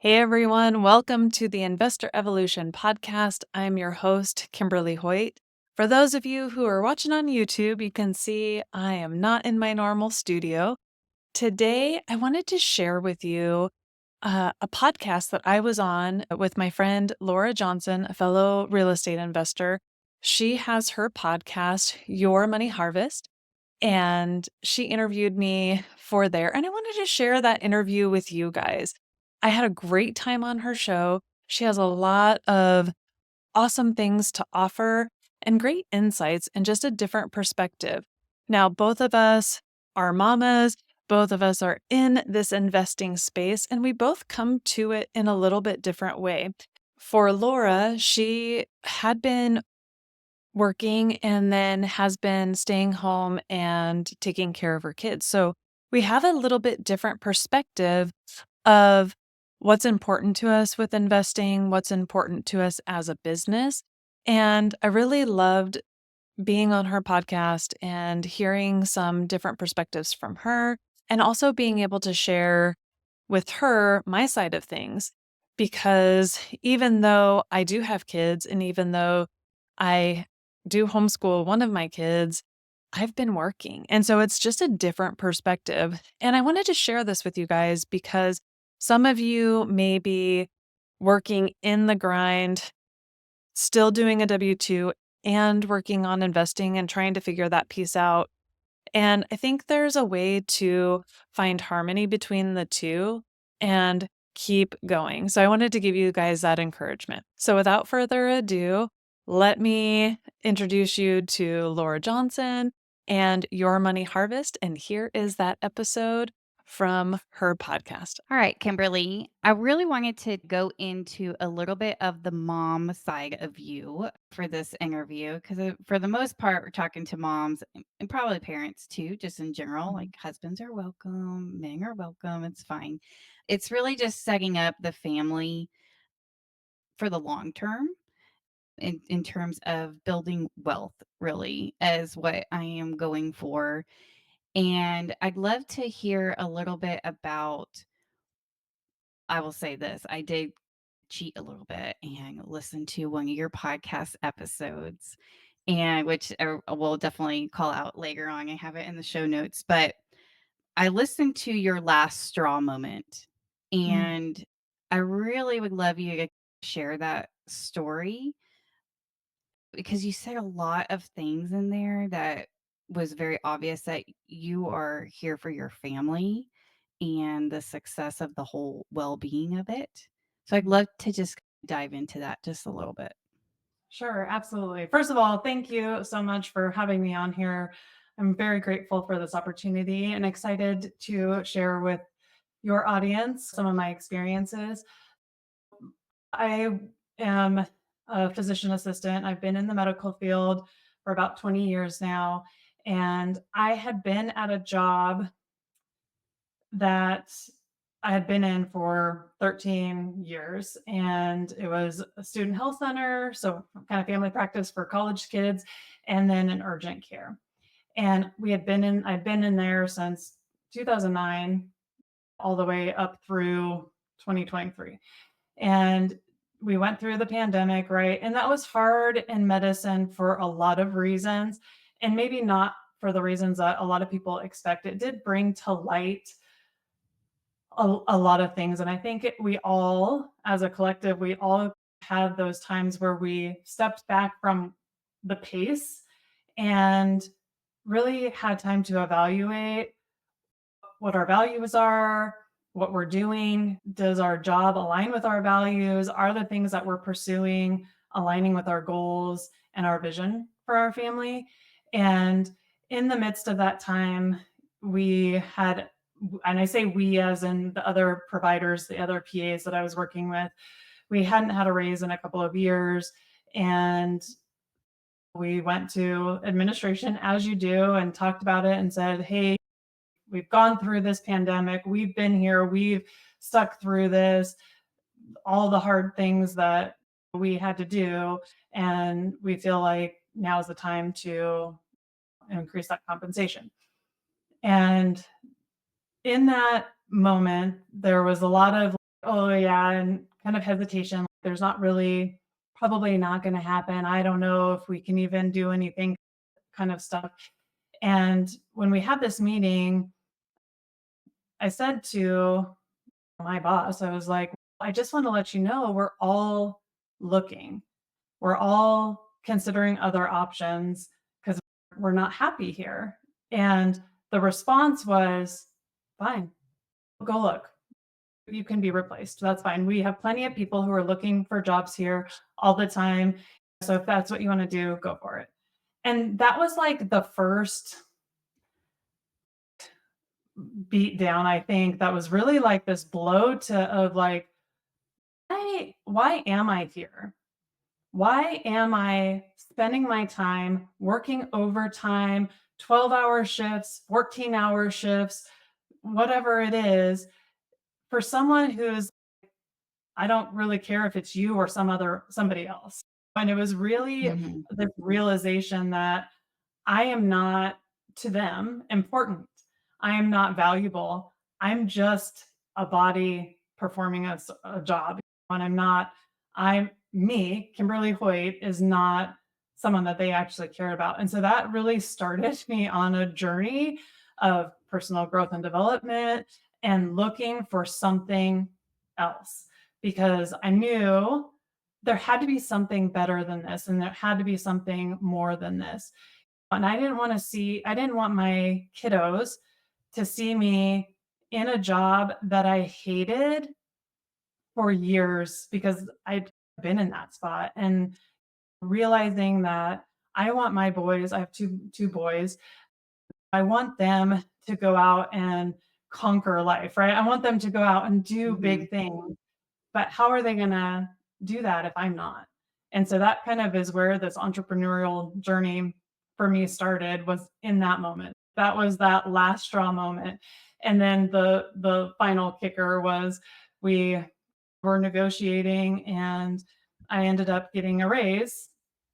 Hey everyone, welcome to the Investor Evolution podcast. I'm your host, Kimberly Hoyt. For those of you who are watching on YouTube, you can see I am not in my normal studio. Today, I wanted to share with you a podcast that I was on with my friend Laura Johnson, a fellow real estate investor. She has her podcast, Your Money Harvest, and she interviewed me for there. And I wanted to share that interview with you guys. I had a great time on her show. She has a lot of awesome things to offer and great insights and just a different perspective. Now, both of us are mamas, both of us are in this investing space, and we both come to it in a little bit different way. For Laura, she had been working and then has been staying home and taking care of her kids. So we have a little bit different perspective of what's important to us with investing, what's important to us as a business. And I really loved being on her podcast and hearing some different perspectives from her, and also being able to share with her my side of things. Because even though I do have kids, and even though I do homeschool one of my kids, I've been working. And so it's just a different perspective. And I wanted to share this with you guys because some of you may be working in the grind, still doing a W 2 and working on investing and trying to figure that piece out. And I think there's a way to find harmony between the two and keep going. So I wanted to give you guys that encouragement. So without further ado, let me introduce you to Laura Johnson and Your Money Harvest. And here is that episode from her podcast. All right, Kimberly, I really wanted to go into a little bit of the mom side of you for this interview because, for the most part, we're talking to moms and probably parents too, just in general. Like, husbands are welcome, men are welcome. It's fine. It's really just setting up the family for the long term in terms of building wealth, really, is what I am going for. And I'd love to hear a little bit about, I will say this, I did cheat a little bit and listen to one of your podcast episodes, and which I will definitely call out later on. I have it in the show notes, but I listened to your last straw moment, Mm. and I really would love you to share that story because you said a lot of things in there that was very obvious that you are here for your family and the success of the whole well-being of it. So I'd love to just dive into that just a little bit. Sure, absolutely. First of all, thank you so much for having me on here. I'm very grateful for this opportunity and excited to share with your audience some of my experiences. I am a physician assistant. I've been in the medical field for about 20 years now, and I had been at a job that I had been in for 13 years, and it was a student health center, so kind of family practice for college kids, and then an urgent care. And I'd been in there since 2009 all the way up through 2023. And we went through the pandemic, right? And that was hard in medicine for a lot of reasons, and maybe not for the reasons that a lot of people expect. It did bring to light a lot of things. And I think we all, as a collective, we all had those times where we stepped back from the pace and really had time to evaluate what our values are, what we're doing. Does our job align with our values? Are the things that we're pursuing aligning with our goals and our vision for our family? And in the midst of that time, we had, and I say we as in the other providers, the other PAs that I was working with, we hadn't had a raise in a couple of years. And we went to administration, as you do, and talked about it and said, hey, we've gone through this pandemic. We've been here. We've stuck through this, all the hard things that we had to do. And we feel like now is the time to increase that compensation. And in that moment, there was a lot of "Oh, yeah," and kind of hesitation. There's not really probably not gonna happen. I don't know if we can even do anything kind of stuff. And when we had this meeting, I said to my boss, I was like, "I just want to let you know we're all looking. We're all considering other options because we're not happy here." And the response was, "Fine, go look. You can be replaced. That's fine. We have plenty of people who are looking for jobs here all the time. So if that's what you want to do, go for it." And that was like the first beat down, I think, that was really like this blow to of like, why am I here? Why am I spending my time working overtime, 12-hour shifts, 14-hour shifts, whatever it is, for someone who's I don't really care if it's you or somebody else. And it was really Mhm. the realization that I am not to them important. I am not valuable. I'm just a body performing a job. And Kimberly Hoyt, is not someone that they actually care about. And so that really started me on a journey of personal growth and development and looking for something else because I knew there had to be something better than this and there had to be something more than this. And I didn't want my kiddos to see me in a job that I hated for years because I'd been in that spot and realizing that I have two boys. I want them to go out and conquer life, right? I want them to go out and do Mhm. big things. But how are they gonna do that if I'm not? And so that kind of is where this entrepreneurial journey for me started was in that moment. That was that last straw moment. And then the final kicker was we were negotiating and I ended up getting a raise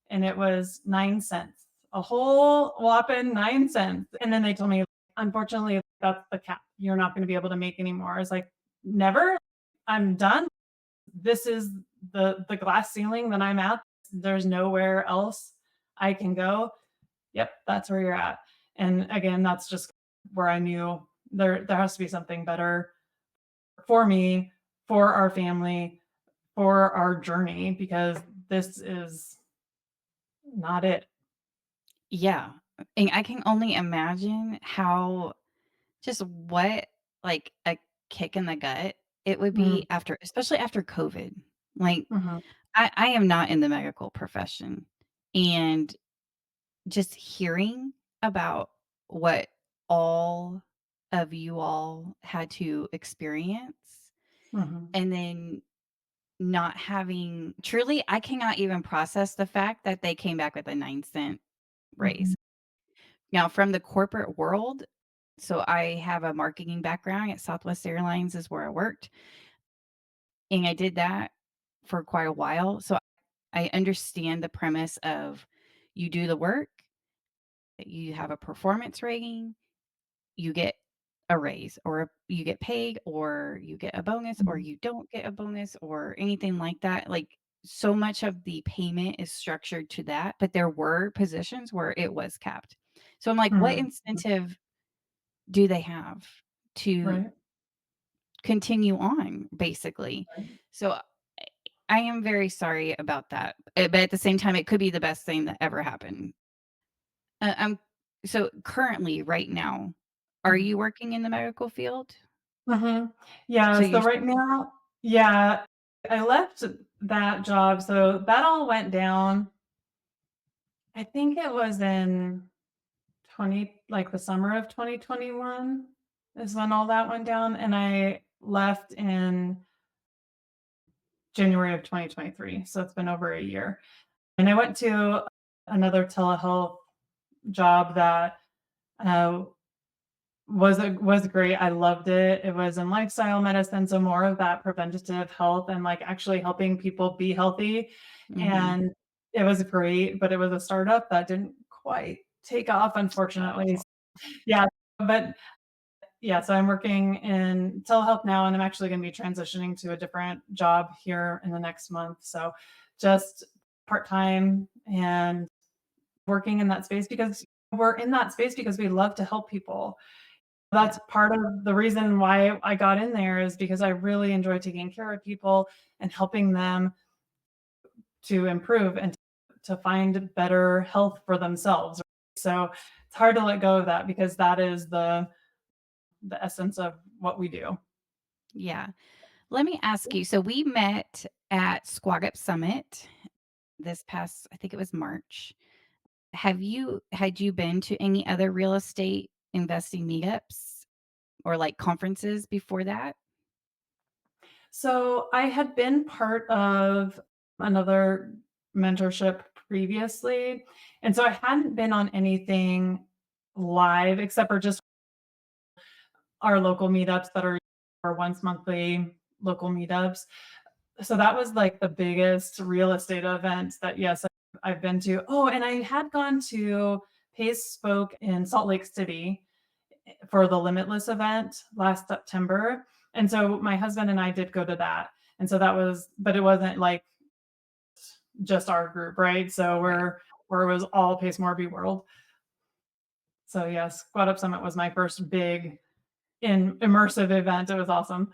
and it was 9 cents. A whole whopping 9 cents. And then they told me, unfortunately, that's the cap. You're not going to be able to make any more. I was like, never. I'm done. This is the glass ceiling that I'm at. There's nowhere else I can go. Yep, that's where you're at. And again, that's just where I knew there has to be something better for me, for our family, for our journey because this is not it. Yeah, and I can only imagine how just what, like, a kick in the gut it would Mm, be after especially after COVID. Like, mhm, I am not in the medical profession, and just hearing about what all of you all had to experience, mhm, and then not having truly, I cannot even process the fact that they came back with a 9-cent mhm, raise. Now from the corporate world, so I have a marketing background at Southwest Airlines is where I worked, and I did that for quite a while, so I understand the premise of you do the work, you have a performance rating, you get a raise or you get paid or you get a bonus or mhm, you don't get a bonus or anything like that. Like so much of the payment is structured to that, but there were positions where it was capped. So I'm like, what mhm, incentive do they have to right, continue on basically? right. So I am very sorry about that. But at the same time, it could be the best thing that ever happened. I'm so currently right now, are Mhm, you working in the medical field? mhm. Yeah, So so you right now yeah, I left that job, so that all went down, I think it was in the summer of 2021 is when all that went down, and I left in January of 2023, so it's been over a year. And I went to another telehealth job that, uh, was great. I loved it. It was in lifestyle medicine, so more of that preventative health and, like, actually helping people be healthy, mhm. and it was great, but it was a startup that didn't quite take off, unfortunately. Yeah, but Yeah, so I'm working in telehealth now, and I'm actually going to be transitioning to a different job here in the next month. So just part time and working in that space because we're in that space because we love to help people. Yeah. That's part of the reason why I got in there is because I really enjoy taking care of people and helping them to improve and to find better health for themselves. So it's hard to let go of that because that is the essence of what we do. Yeah. Let me ask you, so we met at Squad Up Summit this past, I think it was March. Had you been to any other real estate investing meetups or, like, conferences before that? So I had been part of another mentorship previously. And so I hadn't been on anything live except for just our local meetups that are our once monthly local meetups. So that was like the biggest real estate event that, yes, I've been to. Oh, and I had gone to Pace Spoke in Salt Lake City for the Limitless event last September. And so my husband and I did go to that. And so that was, but it wasn't like just our group, right? So Right. where it was all Pace Morby world. So yes, Squad Up Summit was my first big in immersive event. It was awesome.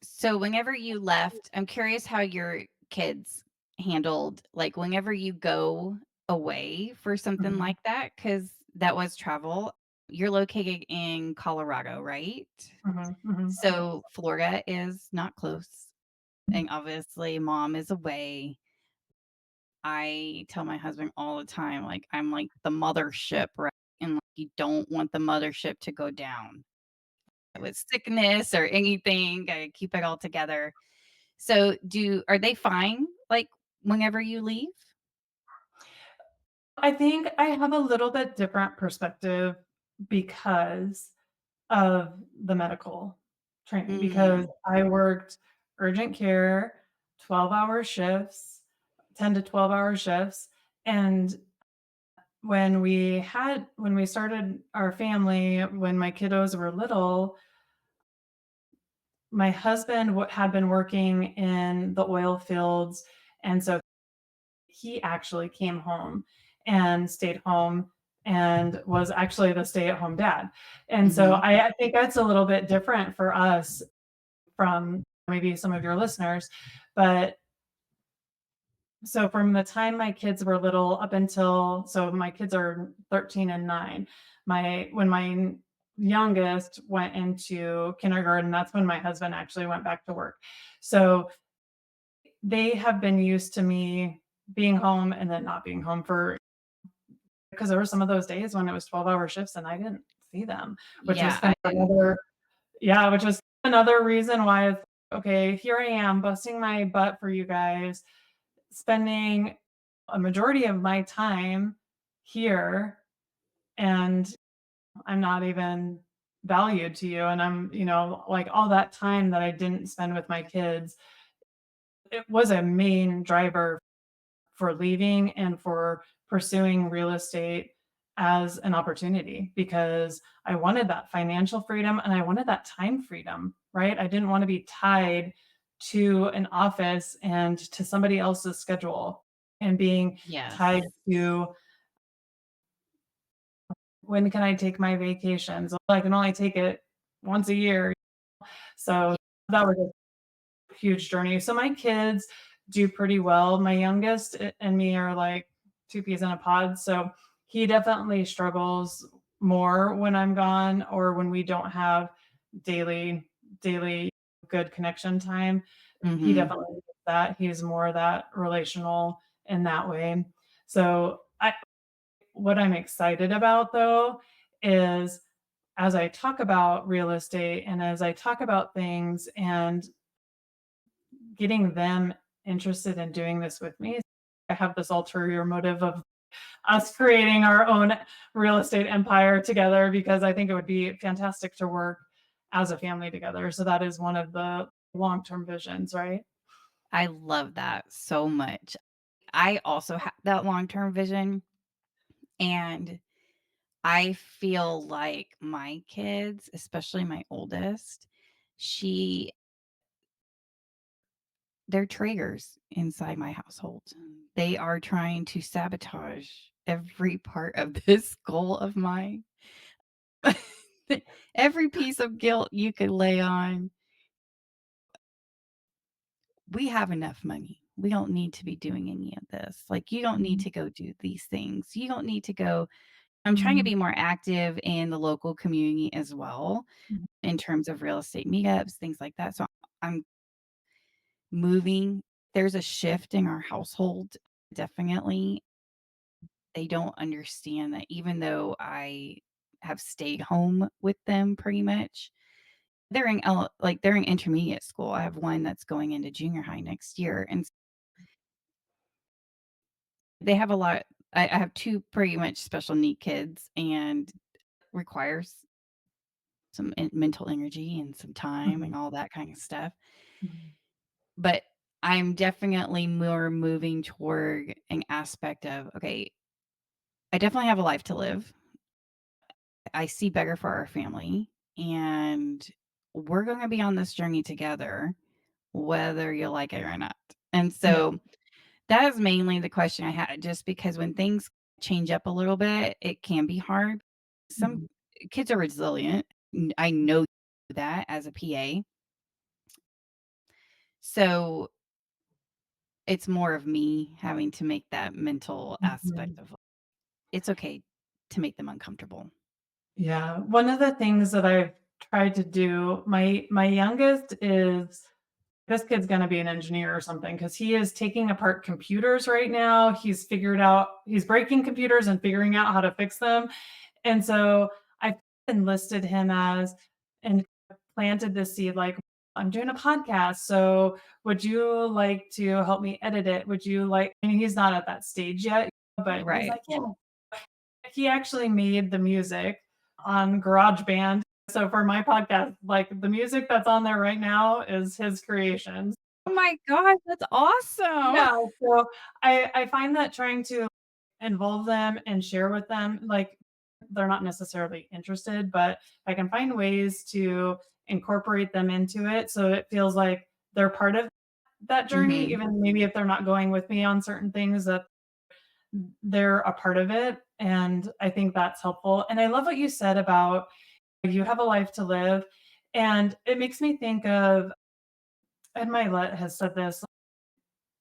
So whenever you left, I'm curious how your kids handled, like, whenever you go away for something Mhm, like that, because that was travel. You're located in Colorado, right? mhm, mhm. So Florida is not close, and obviously mom is away. I tell my husband all the time, like, I'm like the mothership, right? And, like, you don't want the mothership to go down with sickness or anything, gotta keep it all together. So, are they fine, like, whenever you leave? I think I have a little bit different perspective because of the medical training, because Mm, I worked urgent care, 12-hour shifts, 10 to 12-hour shifts, and when we started our family, when my kiddos were little, my husband had been working in the oil fields, and so he actually came home and stayed home and was actually the stay-at-home dad. And so mhm. I think that's a little bit different for us from maybe some of your listeners, but so from the time my kids were little up until so my kids are 13 and 9. My youngest went into kindergarten, that's when my husband actually went back to work. So they have been used to me being home and then not being home for because there were some of those days when it was 12-hour shifts and I didn't see them, which was Yeah, kind I of didn't. which was another reason why it's, okay, here I am busting my butt for you guys, spending a majority of my time here, and I'm not even valued to you. And I'm, like all that time that I didn't spend with my kids, it was a main driver for leaving and for pursuing real estate as an opportunity because I wanted that financial freedom and I wanted that time freedom, right? I didn't want to be tied to an office and to somebody else's schedule and being tied Yes. to when can I take my vacations? Well, I can only take it once a year. So Ye that was a huge journey. So my kids do pretty well. My youngest and me are like two peas in a pod. So he definitely struggles more when I'm gone or when we don't have daily good connection time. He Mhm. definitely gets that. He's more that relational in that way. So what I'm excited about though is as I talk about real estate and as I talk about things and getting them interested in doing this with me, I have this ulterior motive of us creating our own real estate empire together because I think it would be fantastic to work as a family together. So that is one of the long-term visions, right? I love that so much. I also have that long-term vision, and I feel like my kids, especially my oldest, she they're traitors inside my household. They are trying to sabotage every part of this goal of mine. Every piece of guilt you could lay on. We have enough money. We don't need to be doing any of this. Like, you don't need Mhm, to go do these things. You don't need to go. I'm trying to mhm, be more active in the local community as well mhm, in terms of real estate meetups, things like that. So I'm moving. There's a shift in our household, definitely. They don't understand that even though I have stayed home with them pretty much, they're in intermediate school. I have one that's going into junior high next year, and they have a lot. I have 2 pretty much special need kids and requires some mental energy and some time mhm, and all that kind of stuff. mhm, But I'm definitely more moving toward an aspect of, okay, I definitely have a life to live. I see better for our family, and we're gonna be on this journey together, whether you like it or not. And yeah, so that is mainly the question I had, just because when things change up a little bit, it can be hard. Some mhm, kids are resilient. I know that as a PA. So it's more of me having to make that mental mhm. aspect of it's okay to make them uncomfortable. Yeah, one of the things that I've tried to do, my youngest is this kid's gonna be an engineer or something because he is taking apart computers right now. He's breaking computers and figuring out how to fix them. And so I enlisted him as and planted this seed like, I'm doing a podcast. So would you like to help me edit it? Would you like, I mean, he's not at that stage yet, but he's Right. like, yeah. He actually made the music on GarageBand. So for my podcast, like the music that's on there right now is his creation. Oh my gosh, that's awesome. Yeah, so I find that trying to involve them and share with them, like, they're not necessarily interested, but I can find ways to incorporate them into it so it feels like they're part of that journey, Mhm. even maybe if they're not going with me on certain things, that they're a part of it, and I think that's helpful, and I love what you said about you have a life to live, and it makes me think of Ed Milet has said this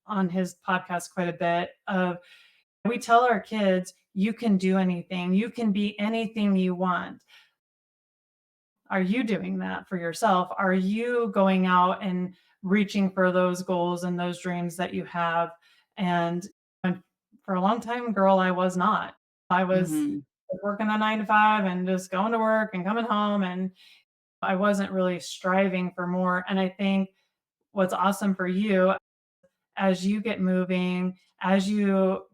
on his podcast quite a bit of we tell our kids, "You can do anything. You can be anything you want." Are you doing that for yourself? Are you going out and reaching for those goals and those dreams that you have? And for a long time, girl, I was not. I was Mhm. working a 9 to 5 and just going to work and coming home, and I wasn't really striving for more. And I think what's awesome for you as you get moving, as you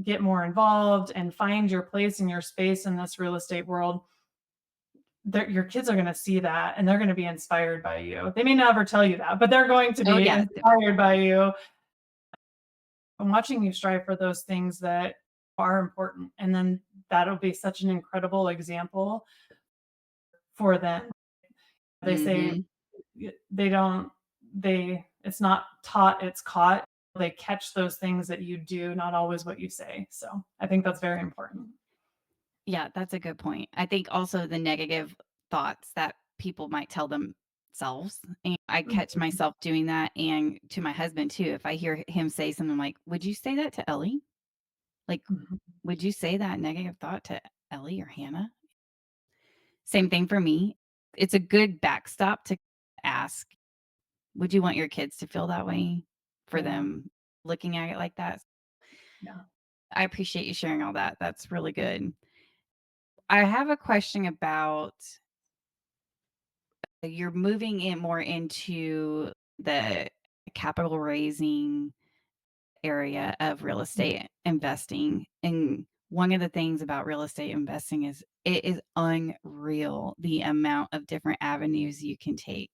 get more involved and find your place and your space in this real estate world, your kids are going to see that and they're going to be inspired by you. They may never tell you that, but they're going to Oh, be yeah. inspired by you and watching you strive for those things that are important. And then that'll be such an incredible example for them. They say Mhm. they don't, it's not taught, it's caught. They catch those things that you do, not always what you say. So I think that's very important. Yeah, that's a good point. I think also the negative thoughts that people might tell themselves, and I catch Mhm, myself doing that, and to my husband too, if I hear him say something like, "Would you say that to Ellie?" Like, mhm, "Would you say that negative thought to Ellie or Hannah?" Same thing for me. It's a good backstop to ask, "Would you want your kids to feel that way?" For yeah, them looking at it like that. yeah. I appreciate you sharing all that. That's really good. I have a question about you're moving in more into the capital raising area of real estate investing. And one of the things about real estate investing is it is unreal the amount of different avenues you can take.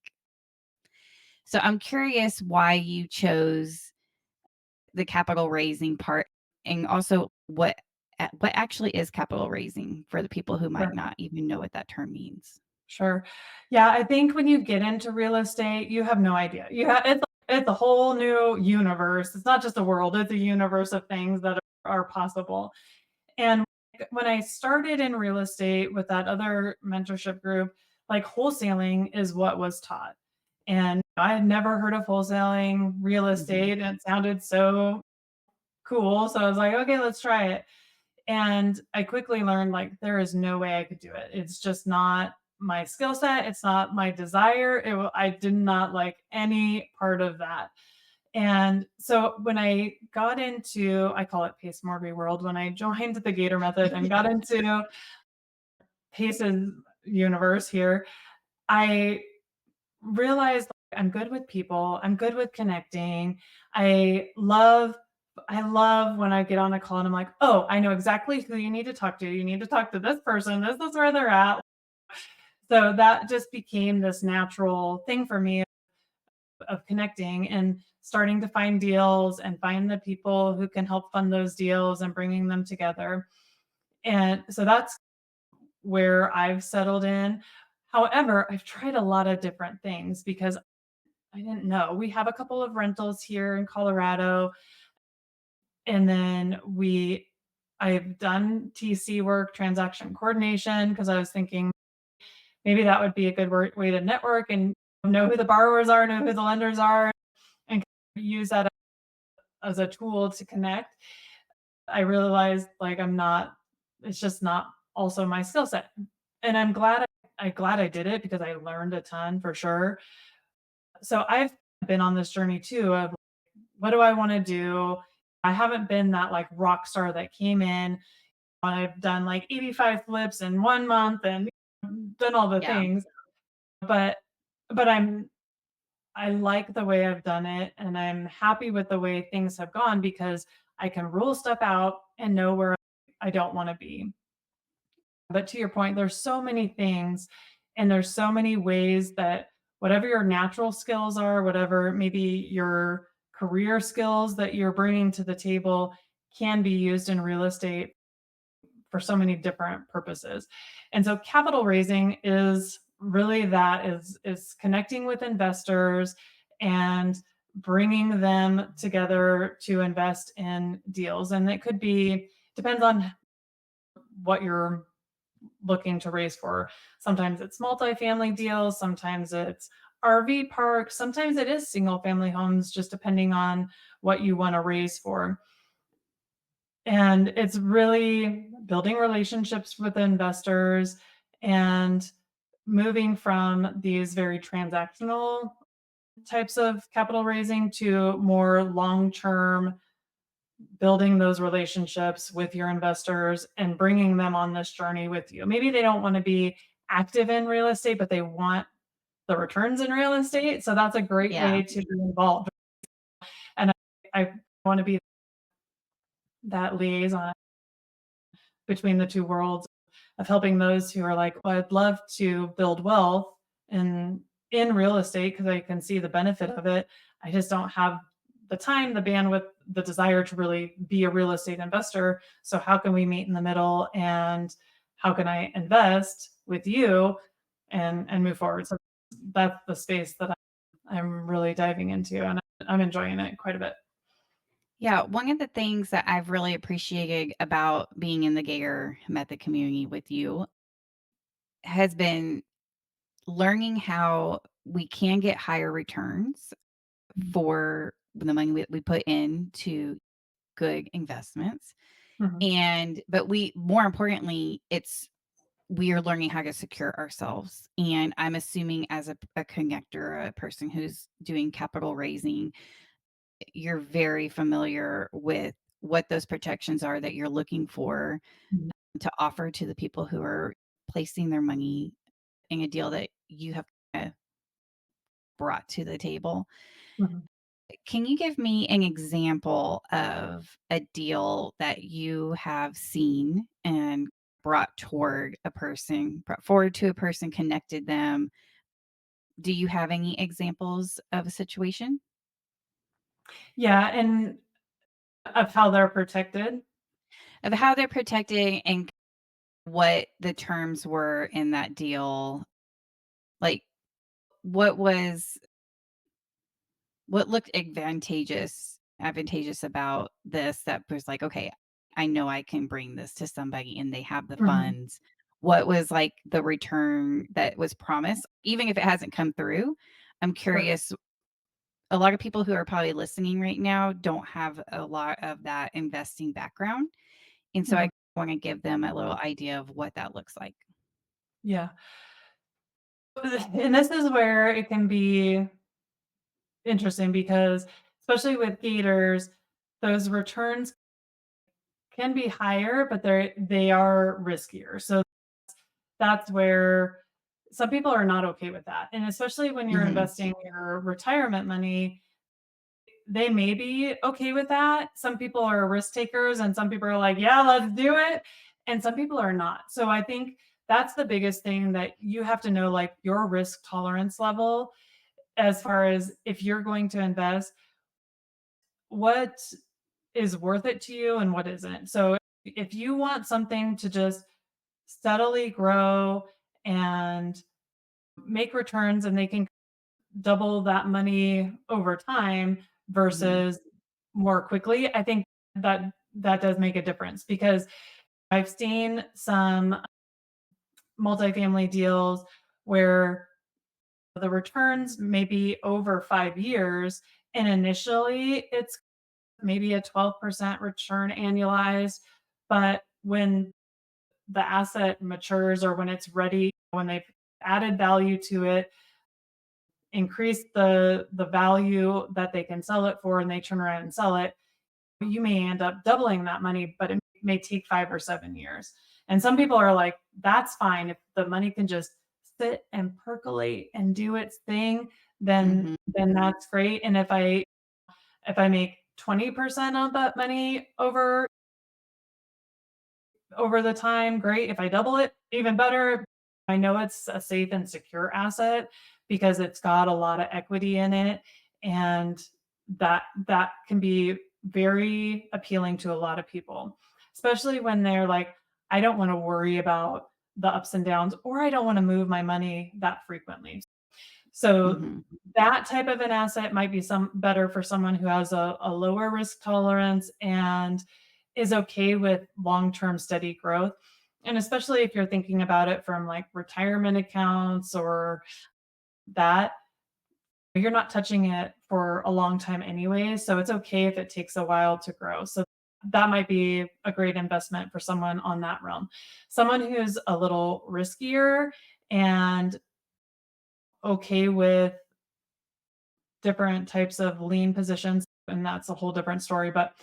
So I'm curious why you chose the capital raising part and also what what actually is capital raising for the people who might Sure. not even know what that term means? Sure. Yeah, I think when you get into real estate, you have no idea. It's a whole new universe. It's not just a world, it's a universe of things that are possible. And when I started in real estate with that other mentorship group, like wholesaling is what was taught. And I had never heard of wholesaling real Mhm. estate, and it sounded so cool. So I was like, okay, let's try it. And I quickly learned like there is no way I could do it. It's just not my skill set. It's not my desire. I did not like any part of that. And so when I got into, I call it Pace Morby World, when I joined the Gator Method and got Yeah. into Pace's universe here, I realized I'm good with people. I'm good with connecting. I love I love when I get on a call and I'm like, "Oh, I know exactly who you need to talk to. You need to talk to this person. This is where they're at." So that just became this natural thing for me of connecting and starting to find deals and find the people who can help fund those deals and bringing them together. And so that's where I've settled in. However, I've tried a lot of different things because I didn't know. We have a couple of rentals here in Colorado, and then I've done TC work, transaction coordination, because I was thinking maybe that would be a good way to network and know who the borrowers are, know who the lenders are, and use that as a tool to connect. I realized like it's just not also my skill set. And I'm glad I did it because I learned a ton for sure. So I've been on this journey too of what do I want to do? I haven't been that like rock star that came in. I've done like 85 flips in 1 month and done all the Yeah. things, but but I like the way I've done it and I'm happy with the way things have gone because I can rule stuff out and know where I don't want to be. But to your point, there's so many things and there's so many ways that whatever your natural skills are, whatever maybe your career skills that you're bringing to the table can be used in real estate for so many different purposes. And so capital raising is really that is connecting with investors and bringing them together to invest in deals. And it could be depends on what you're looking to raise for. Sometimes it's multifamily deals, sometimes it's RV parks, sometimes it is single family homes, just depending on what you want to raise for. And it's really building relationships with investors and moving from these very transactional types of capital raising to more long term building those relationships with your investors and bringing them on this journey with you. Maybe they don't want to be active in real estate, but they want the returns in real estate. So that's a great Yeah. way to be involved. And I want to be that liaison between the two worlds of helping those who are like, well, I'd love to build wealth in real estate because I can see the benefit of it. I just don't have the time, the bandwidth, the desire to really be a real estate investor. So how can we meet in the middle and how can I invest with you and move forward? So that's the space that I'm really diving into and I'm enjoying it quite a bit. Yeah, one of the things that I've really appreciated about being in the Gator Method community with you has been learning how we can get higher returns for the money we put into good investments. Mhm, And but we more importantly, we are learning how to secure ourselves. And I'm assuming as a connector, a person who's doing capital raising, you're very familiar with what those protections are that you're looking for mhm, to offer to the people who are placing their money in a deal that you have brought to the table. mhm. Can you give me an example of a deal that you have seen and brought forward to a person, connected them? Do you have any examples of a situation? Yeah, and of how they're protected. of how they're protecting and what the terms were in that deal. Like, what was what looked advantageous about this that was like, "Okay, I know I can bring this to somebody and they have the Mhm. funds." What was, like, the return that was promised? Even if it hasn't come through, I'm Sure. curious. A lot of people who are probably listening right now don't have a lot of that investing background, and so Mhm. I wanna give them a little idea of what that looks like. Yeah. And this is where it can be interesting because especially with gators, those returns can be higher, but they are riskier. So that's where some people are not okay with that. And especially when you're Mhm, investing your retirement money, they may be okay with that. Some people are risk takers and some people are like, yeah, let's do it. And some people are not. So I think that's the biggest thing that you have to know, like your risk tolerance level, as far as if you're going to invest, what is worth it to you and what isn't. So if you want something to just steadily grow and make returns and they can double that money over time mhm, versus more quickly, I think that does make a difference because I've seen some multifamily deals where the returns may be over 5 years, and initially it's maybe a 12% return annualized. But when the asset matures or when it's ready, when they've added value to it, increased the value that they can sell it for, and they turn around and sell it, you may end up doubling that money, but it may take 5 or 7 years. And some people are like, that's fine. If the money can just sit and percolate and do its thing, mhm, then that's great. And if I make 20% of that money over the time, great. If I double it, even better. I know it's a safe and secure asset because it's got a lot of equity in it, and that can be very appealing to a lot of people, especially when they're like, I don't want to worry about the ups and downs, or I don't want to move my money that frequently. So mhm, that type of an asset might be some better for someone who has a lower risk tolerance and is okay with long-term steady growth. And especially if you're thinking about it from like retirement accounts or that, you're not touching it for a long time anyway. So it's okay if it takes a while to grow. So that might be a great investment for someone on that realm. Someone who's a little riskier and okay with different types of lean positions, and that's a whole different story. But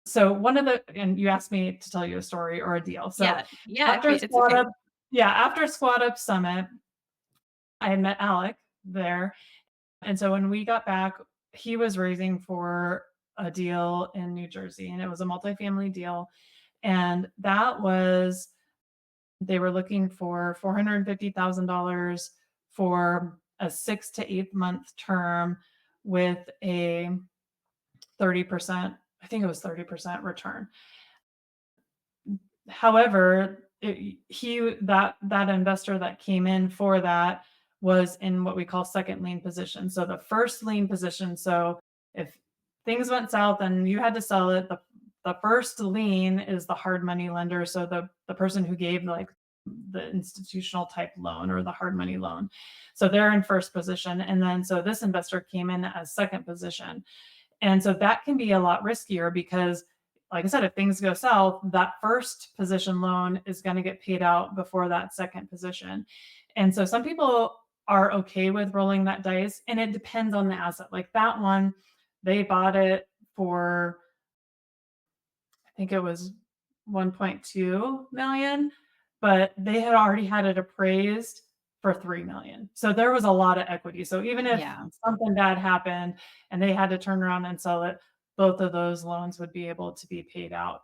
so one of the and you asked me to tell you a story or a deal. So yeah, yeah, if after it's Squad okay. Up, yeah, after Squad Up Summit, I had met Alec there. And so when we got back, he was raising for a deal in New Jersey, and it was a multifamily deal. And that was they were looking for $450,000 for a 6 to 8 month term with a 30%, I think it was 30% return. However, that investor that came in for that was in what we call second lien position. So the first lien position, so if things went south and you had to sell it, the first lien is the hard money lender. So the person who gave like the institutional type loan or the hard money loan. So they're in first position. And then so this investor came in as second position. And so that can be a lot riskier because, like I said, if things go south, that first position loan is going to get paid out before that second position. And so some people are okay with rolling that dice, and it depends on the asset. Like that one, they bought it for, I think it was 1.2 million, but they had already had it appraised for 3 million. So there was a lot of equity. So even if Yeah, something bad happened and they had to turn around and sell it, both of those loans would be able to be paid out.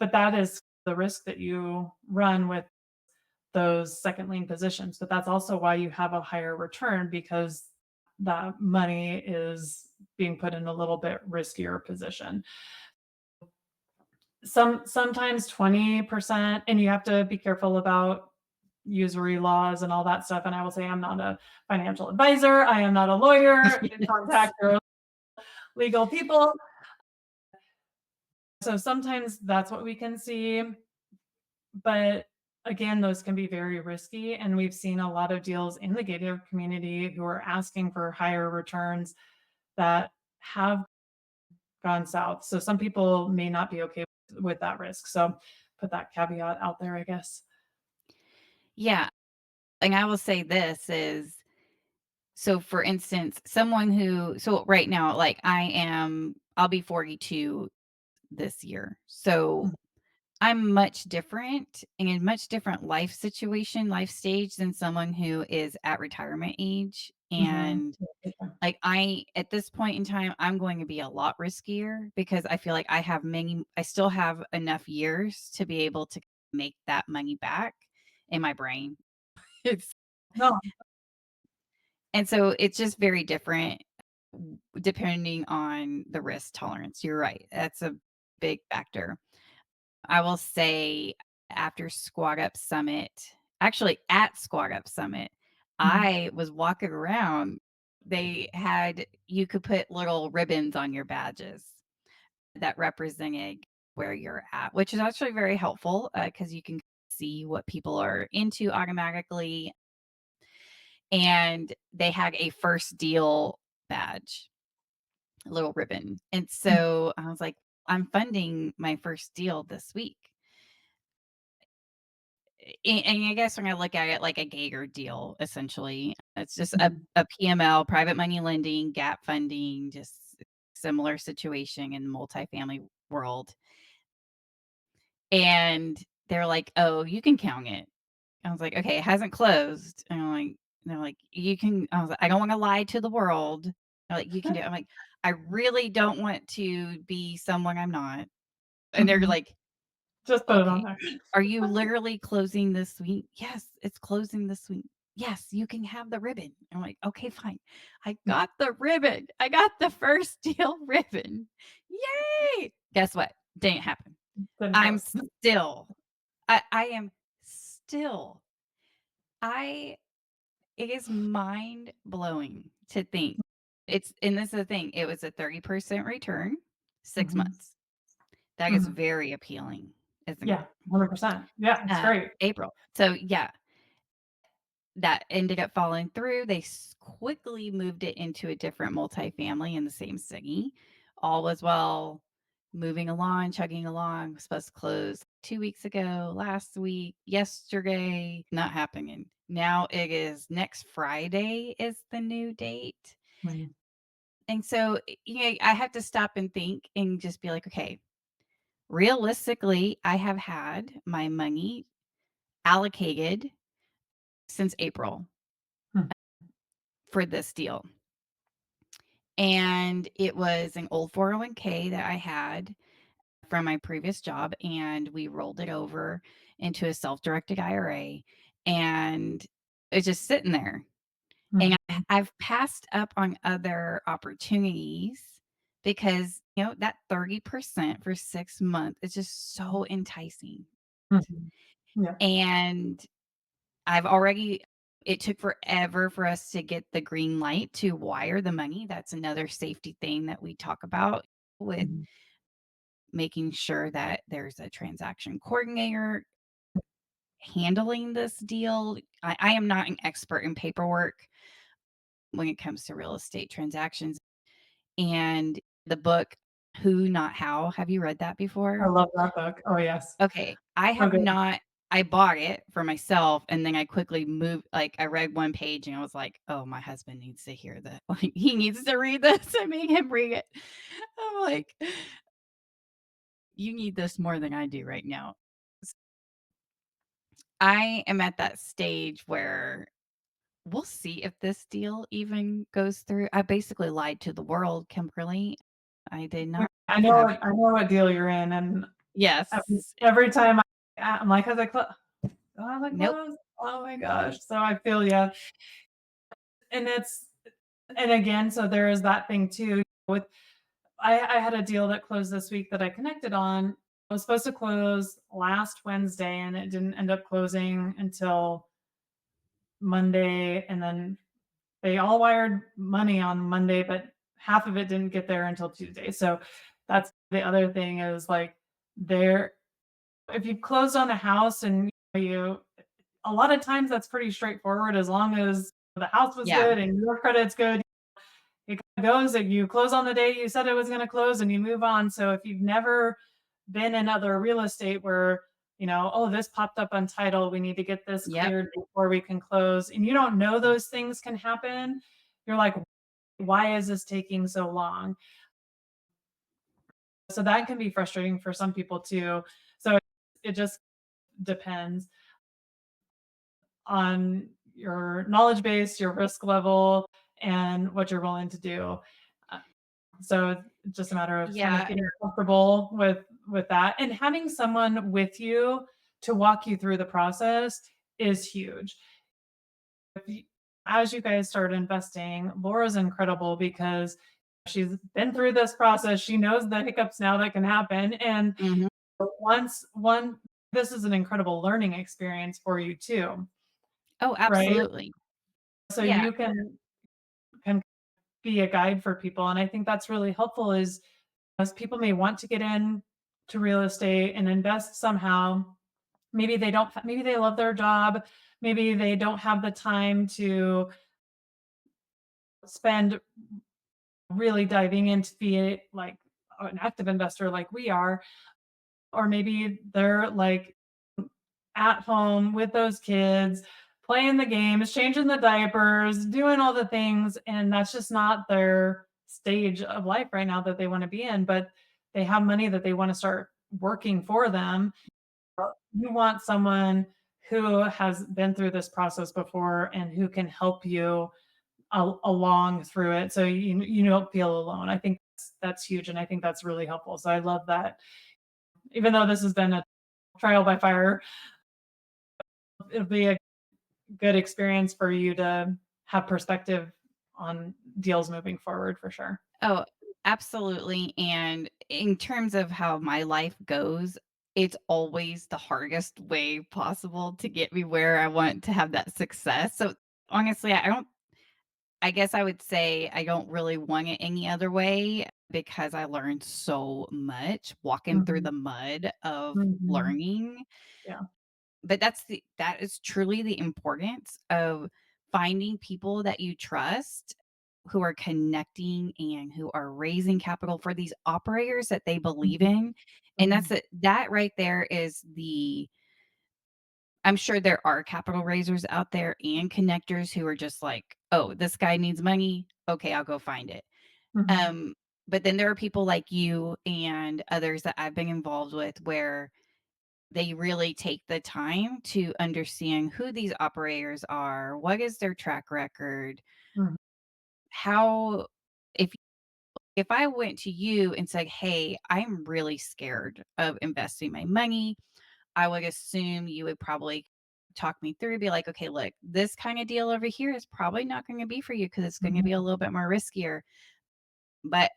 But that is the risk that you run with those second lien positions. But that's also why you have a higher return because that money is being put in a little bit riskier position. Sometimes 20%, and you have to be careful about usury laws and all that stuff. And I will say I'm not a financial advisor. I am not a lawyer. Yes. Contact your legal people. So sometimes that's what we can see. But again, those can be very risky. And we've seen a lot of deals in the gated community who are asking for higher returns that have gone south. So some people may not be okay with that risk. So put that caveat out there, I guess. Yeah, and I will say this is so for instance, someone who so right now, like I'll be 42 this year. So Mhm. I'm much different and in much different life situation, life stage than someone who is at retirement age. Mhm. And Yeah. like at this point in time, I'm going to be a lot riskier because I feel like I still have enough years to be able to make that money back in my brain. It's No. and so it's just very different depending on the risk tolerance. You're right. That's a big factor. I will say after Squad Up Summit, actually at Squad Up Summit, Mhm. I was walking around. They had you could put little ribbons on your badges that represented where you're at, which is actually very helpful because you can see what people are into automatically. And they had a first deal badge, a little ribbon. And Mhm. so I was like, I'm funding my first deal this week. And I guess when I look at it like a Geiger deal, essentially, it's just Mhm. a PML, private money lending, gap funding, just similar situation in the multifamily world. And they're like, "Oh, you can count it." I was like, "Okay, it hasn't closed." And I'm like, they're like, "You can." I was like, "I don't want to lie to the world." They're like, "You can do it." I'm like, "I really don't want to be someone I'm not." And they're Mhm. like, Just put it on "Okay. there. Are you literally closing this week?" "Yes, it's closing this week." "Yes, you can have the ribbon." I'm like, "Okay, fine." I got the ribbon. I got the first deal ribbon. Yay! Guess what? Didn't happen. Didn't I'm close. still I am still I it is mind blowing to think it's and this is the thing, it was a 30% return, 6 Mhm. months. That is Mhm. very appealing, isn't it? Yeah, 100%. Yeah, it's great. April. So, yeah, that ended up falling through. They quickly moved it into a different multifamily in the same city. All was well, moving along, chugging along. Was supposed to close 2 weeks ago, last week, yesterday, not happening. Now it is next Friday is the new date. Mhm. And so, I have to stop and think and just be like, okay, realistically, I have had my money allocated since April Mhm. for this deal. And it was an old 401k that I had from my previous job, and we rolled it over into a self-directed IRA, and it's just sitting there. And Mhm. I've passed up on other opportunities because, that 30% for 6 months is just so enticing. Mhm. Yeah. And I've already it took forever for us to get the green light to wire the money. That's another safety thing that we talk about with Mhm. making sure that there's a transaction coordinator handling this deal. I am not an expert in paperwork when it comes to real estate transactions. And the book, Who Not How, have you read that I before? love that book. Oh, yes. Okay, I So have good. not I bought it for myself, and then I quickly moved like, I read 1 page, and I was like, "Oh, my husband needs to hear this. Like, he needs to read this." I made him read it. I'm like, "You need this more than I do right now." S I am at that stage where we'll see if this deal even goes through. I basically lied to the world, Kimberly. I did not have I know what deal you're in, and Yes. every time I'm like, "Has it Nope. closed?" Oh my gosh. So I feel ya. And it's and again, so there is that thing too with I had a deal that closed this week that I connected on. It was supposed to close last Wednesday and it didn't end up closing until Monday. And then they all wired money on Monday, but half of it didn't get there until Tuesday. So that's the other thing is like there, if you closed on a house and you, a lot of times that's pretty straightforward as long as the house was Yeah. good and your credit's good. It goes that you close on the day you said it was going to close and you move on. So if you've never been in other real estate where, oh, this popped up on title, we need to get this Yep. cleared before we can close, and you don't know those things can happen, you're like, why is this taking so long? So that can be frustrating for some people too. So it just depends on your knowledge base, your risk level, and what you're willing to do. Uh, So it's just a matter of kind of Yeah. getting comfortable with that and having someone with you to walk you through the process is huge. If you, as you guys start investing, Laura's incredible because she's been through this process. She knows the hiccups now that can happen. And Mhm. once one, this is an incredible learning experience for you too, Oh, right? absolutely. So Yeah. you can be a guide for people. And I think that's really helpful is as people may want to get in to real estate and invest somehow. Maybe they don't, maybe they love their job. Maybe they don't have the time to spend really diving into be like an active investor like we are. Or maybe they're like at home with those kids, playing the games, changing the diapers, doing all the things. And that's just not their stage of life right now that they want to be in. But they have money that they want to start working for them. You want someone who has been through this process before and who can help you along through it so you don't feel alone. I think that's huge and I think that's really helpful. So I love that. Even though this has been a trial by fire, it'll be a good experience for you to have perspective on deals moving forward for sure. Oh, absolutely, and in terms of how my life goes, it's always the hardest way possible to get me where I want to have that success. So, honestly, I guess I would say I don't really want it any other way because I learned so much walking through Mhm, the mud of mhm. learning. Yeah. But that is truly the importance of finding people that you trust who are connecting and who are raising capital for these operators that they believe Mhm, in. And that's mhm, it. That right there is the I'm sure there are capital raisers out there and connectors who are just like, "Oh, this guy needs money. Okay, I'll go find it." mhm, Um, but then there are people like you and others that I've been involved with where they really take the time to understand who these operators are, what is their track record, mhm, how if if I went to you and said, "Hey, I'm really scared of investing my money," I would assume you would probably talk me through, be like, "Okay, look, this kind of deal over here is probably not going to be for you because it's going to be a mhm, little bit more riskier." But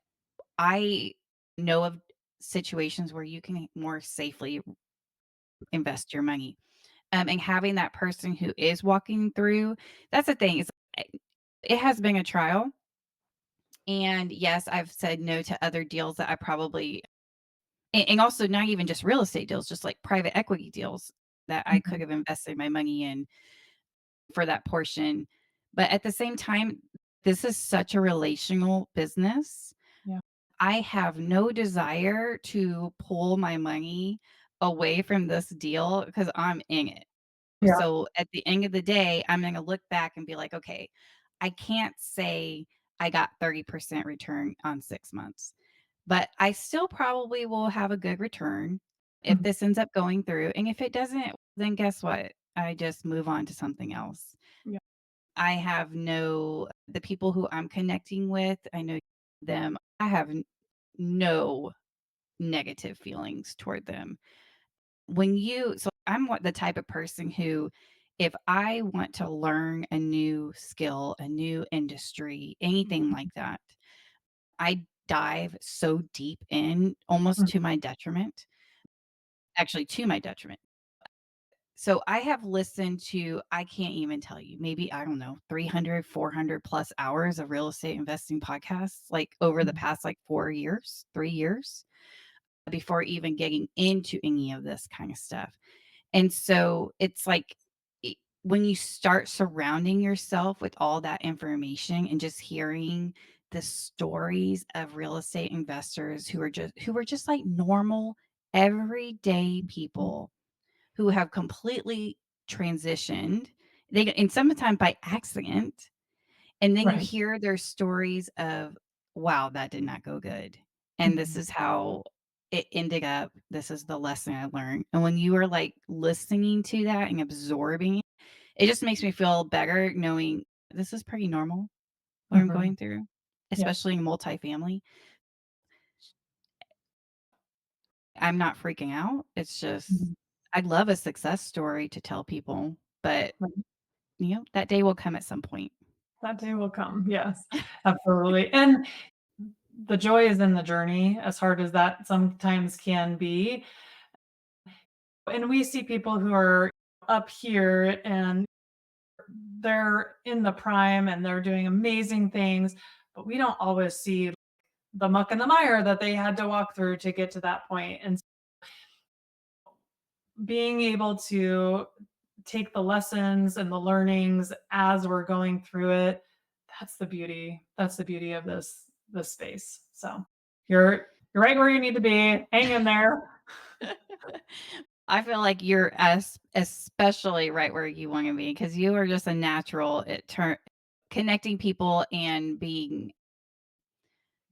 I know of situations where you can more safely invest your money. And having that person who is walking through that's the thing is it has been a trial. And yes, I've said no to other deals that I probably and also not even just real estate deals, just like private equity deals that I could mhm. have invested my money in for that portion. But at the same time, this is such a relational business. Yeah. I have no desire to pull my money away from this deal because I'm in it. Yeah. So at the end of the day, I'm gonna look back and be like, "Okay, I can't say I got 30% return on 6 months, but I still probably will have a good return if Mhm. this ends up going through, and if it doesn't, then guess what? I just move on to something else." Yeah. I have no the people who I'm connecting with, I know them. I have no negative feelings toward them. I'm what the type of person who if I want to learn a new skill, a new industry, anything like that, I dive so deep in almost Mhm. to my detriment. actually to my detriment. So I have listened to, I can't even tell you, maybe, I don't know, 300, 400 plus hours of real estate investing podcasts, like, over the Mhm. past, like, 4 years, 3 years, before even getting into any of this kind of stuff. And so it's like, when you start surrounding yourself with all that information and just hearing the stories of real estate investors who are just like normal everyday people who have completely transitioned, they and sometimes by accident, and then you Right. hear their stories of, "Wow, that did not go good, and this Mhm. is how it ended up. This is the lesson I learned." And when you are, like, listening to that and absorbing it, it just makes me feel better knowing this is pretty normal, what I'm Mhm. going through, Yeah. especially in multifamily. I'm not freaking out. It's just Mhm. I'd love a success story to tell people, but, Right. that day will come at some point. That day will come. Yes, absolutely. And the joy is in the journey, as hard as that sometimes can be. And we see people who are up here and they're in the prime and they're doing amazing things, but we don't always see the muck and the mire that they had to walk through to get to that point. And being able to take the lessons and the learnings as we're going through it, that's the beauty. That's the beauty of this space. So you're right where you need to be. Hang in there. I feel like you're especially right where you wanna be because you are just a natural at connecting people and being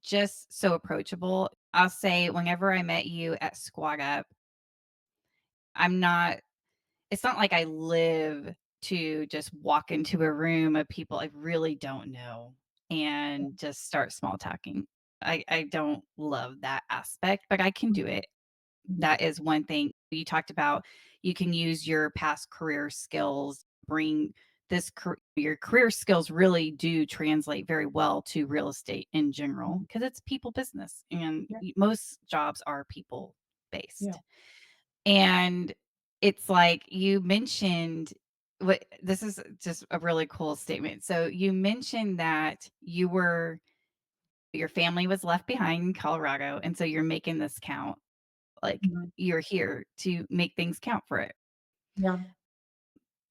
just so approachable. I'll say whenever I met you at Squad Up, I'm not it's not like I live to just walk into a room of people I really don't know and just start small talking. I don't love that aspect, but I can do it. Mhm. That is one thing you talked about. You can use your past career skills, bring your career skills really do translate very well to real estate in general Mhm. because it's people business and Yeah. most jobs are people Yeah. based. And it's like you mentioned, what this is just a really cool statement. So you mentioned that your family was left behind in Colorado, and so you're making this count. Like, Mhm. you're here to make things count for it. Yeah.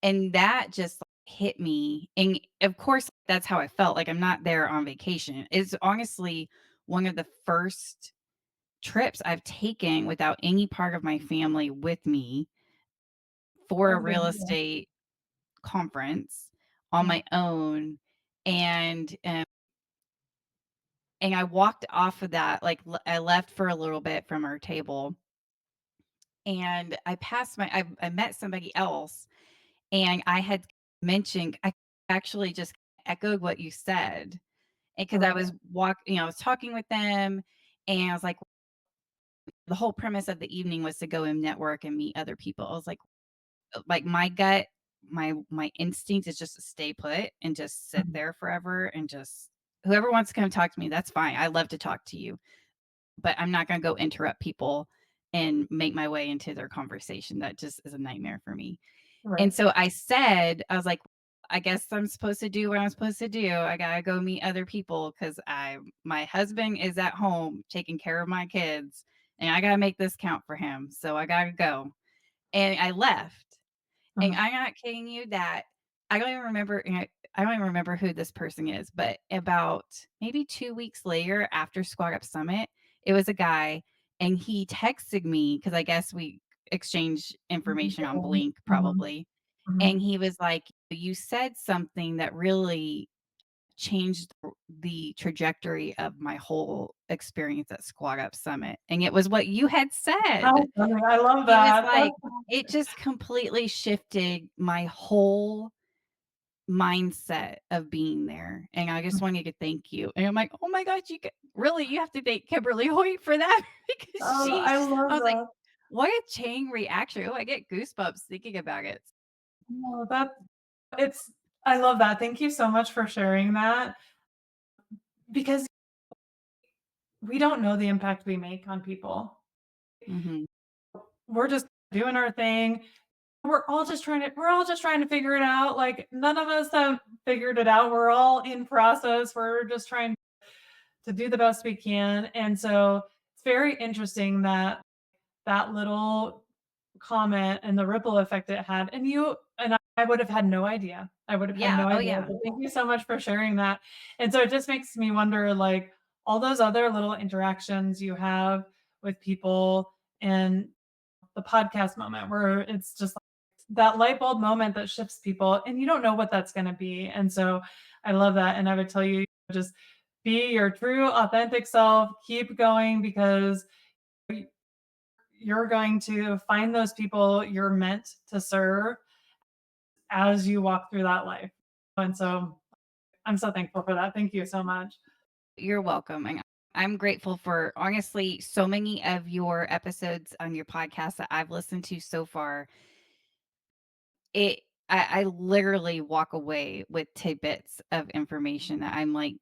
And that just hit me. And of course, that's how I felt. Like, I'm not there on vacation. It's honestly one of the first trips I've taken without any part of my family with me for a That's real good. Yeah. estate conference on Yeah. my own. And and I walked off of that, like, I left for a little bit from our table, and I met somebody else. And I had mentioned I actually just echoed what you said, and I because I love it. was I was talking with them, and I was like, the whole premise of the evening was to go and network and meet other people. I was like, my gut, my instinct is just to stay put and just sit Mhm. there forever and just whoever wants to come talk to me, that's fine. I love to talk to you, but I'm not gonna go interrupt people and make my way into their conversation. That just is a nightmare for me. And Right. so I was like, "I guess I'm supposed to do what I'm supposed to do. I gotta go meet other people because my husband is at home taking care of my kids, and I gotta make this count for him, so I gotta go." And I left. And Uh-huh. I'm not kidding you that I don't even remember I don't even remember who this person is, but about maybe 2 weeks later after Squad Up Summit, it was a guy, and he texted me because I guess we exchanged information on Blink Mhm. probably, and Mhm. he was like, "You said something that really changed the trajectory of my whole experience at Squad Up Summit," and it was what you had How said. funny. I love He was that. like, "It just completely shifted my whole mindset of being there, and I just wanted to thank you." And I'm like, "Oh my gosh, you have to thank Kimberly Hoyt for that," because Oh, I I love was like, that. "What a chain reaction." Oh, I get goosebumps thinking about it. No, it's I love that. Thank you so much for sharing that because we don't know the impact we make on people. Mhm. we're just doing our thing. We're all just trying to figure it out. Like none of us have figured it out. We're all in process. We're just trying to do the best we can. And so it's very interesting that that little comment and the ripple effect it had. And you and I would have had no idea. I would have had Yeah. no Oh, idea. yeah. So thank you so much for sharing that. And so it just makes me wonder, like all those other little interactions you have with people and the podcast moment where it's just like that light bulb moment that shifts people and you don't know what that's going to be. And so I love that. And I would tell you, just be your true authentic self, keep going because you're going to find those people you're meant to serve as you walk through that life. And so I'm so thankful for that. Thank you so much. You're welcome. And I'm grateful for honestly so many of your episodes on your podcast that I've listened to so far. It I literally walk away with tidbits of information that I'm like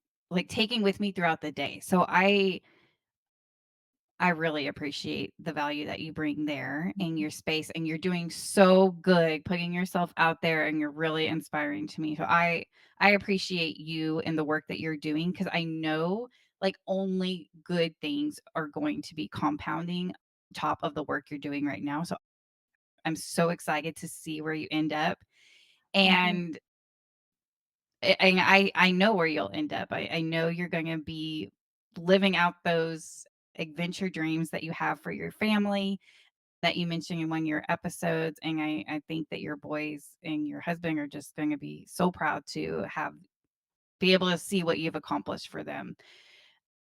taking with me throughout the day. So I really appreciate the value that you bring there in your space, and you're doing so good putting yourself out there, and you're really inspiring to me. So I appreciate you and the work that you're doing because I know like only good things are going to be compounding top of the work you're doing right now. So I'm so excited to see where you end up. Thank you. And I know where you'll end up. I know you're going to be living out those adventure dreams that you have for your family that you mentioned in one of your episodes. And I think that your boys and your husband are just going to be so proud to be able to see what you've accomplished for them.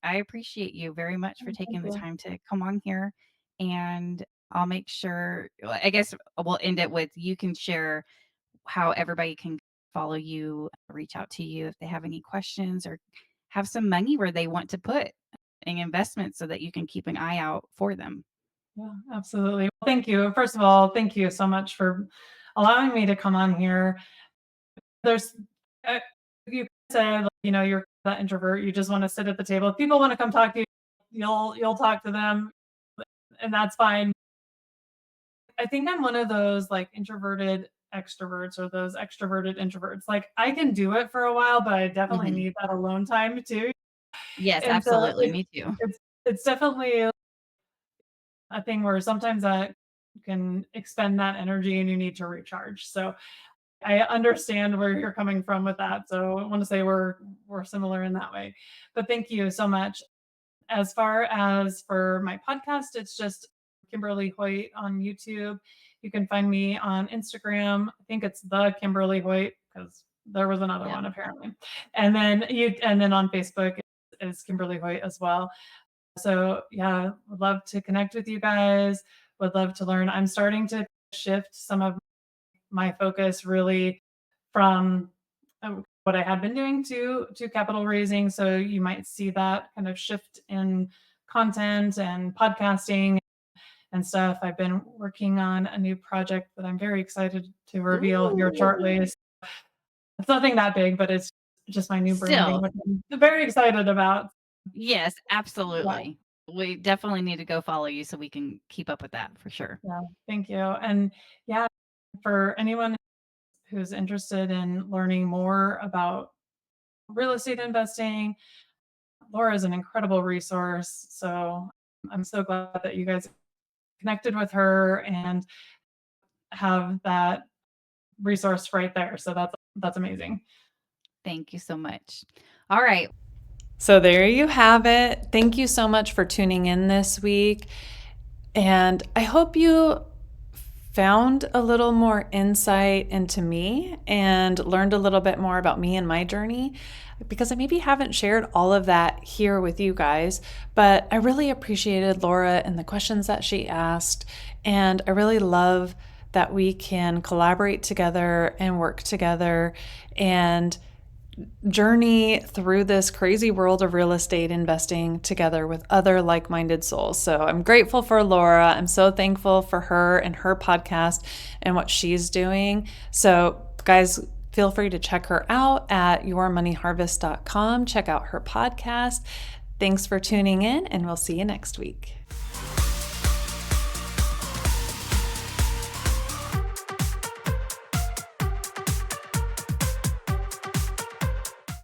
I appreciate you very much for Thank taking the you. time to come on here. And I'll make sure, I guess we'll end it with you can share how everybody can follow you, reach out to you if they have any questions or have some money where they want to put an investment so that you can keep an eye out for them. Yeah, absolutely. Well, thank you. First of all, thank you so much for allowing me to come on here. There's, you said, like, you're that introvert. You just want to sit at the table. If people want to come talk to you, you'll talk to them, and that's fine. I think I'm one of those like introverted extroverts or those extroverted introverts. Like I can do it for a while, but I definitely Mhm. need that alone time too. Yes, And so absolutely. Me too. it's definitely a thing where sometimes that can expend that energy and you need to recharge. So I understand where you're coming from with that. So I want to say we're similar in that way. But thank you so much. As far as for my podcast, it's just Kimberly Hoyt on YouTube. You can find me on Instagram. I think it's the Kimberly Hoyt because there was another Yeah. one apparently. And then on Facebook is Kimberly Hoyt as well. So yeah, would love to connect with you guys. Would love to learn. I'm starting to shift some of my focus really from what I had been doing to capital raising. So you might see that kind of shift in content and podcasting and stuff. I've been working on a new project that I'm very excited to reveal here shortly. Ooh. It's nothing that big, but it's just my new branding, Still, which I'm very excited about. yes, Yeah, absolutely. We definitely need to go follow you so we can keep up with that for sure. yeah. Thank you. And yeah, for anyone who's interested in learning more about real estate investing, Laura is an incredible resource. So I'm so glad that you guys connected with her and have that resource right there. So that's amazing. Thank you so much. All right. So there you have it. Thank you so much for tuning in this week. And I hope you found a little more insight into me and learned a little bit more about me and my journey because I maybe haven't shared all of that here with you guys, but I really appreciated Laura and the questions that she asked. And I really love that we can collaborate together and work together and journey through this crazy world of real estate investing together with other like-minded souls. So I'm grateful for Laura. I'm so thankful for her and her podcast and what she's doing. So guys, feel free to check her out at yourmoneyharvest.com. Check out her podcast. Thanks for tuning in, and we'll see you next week.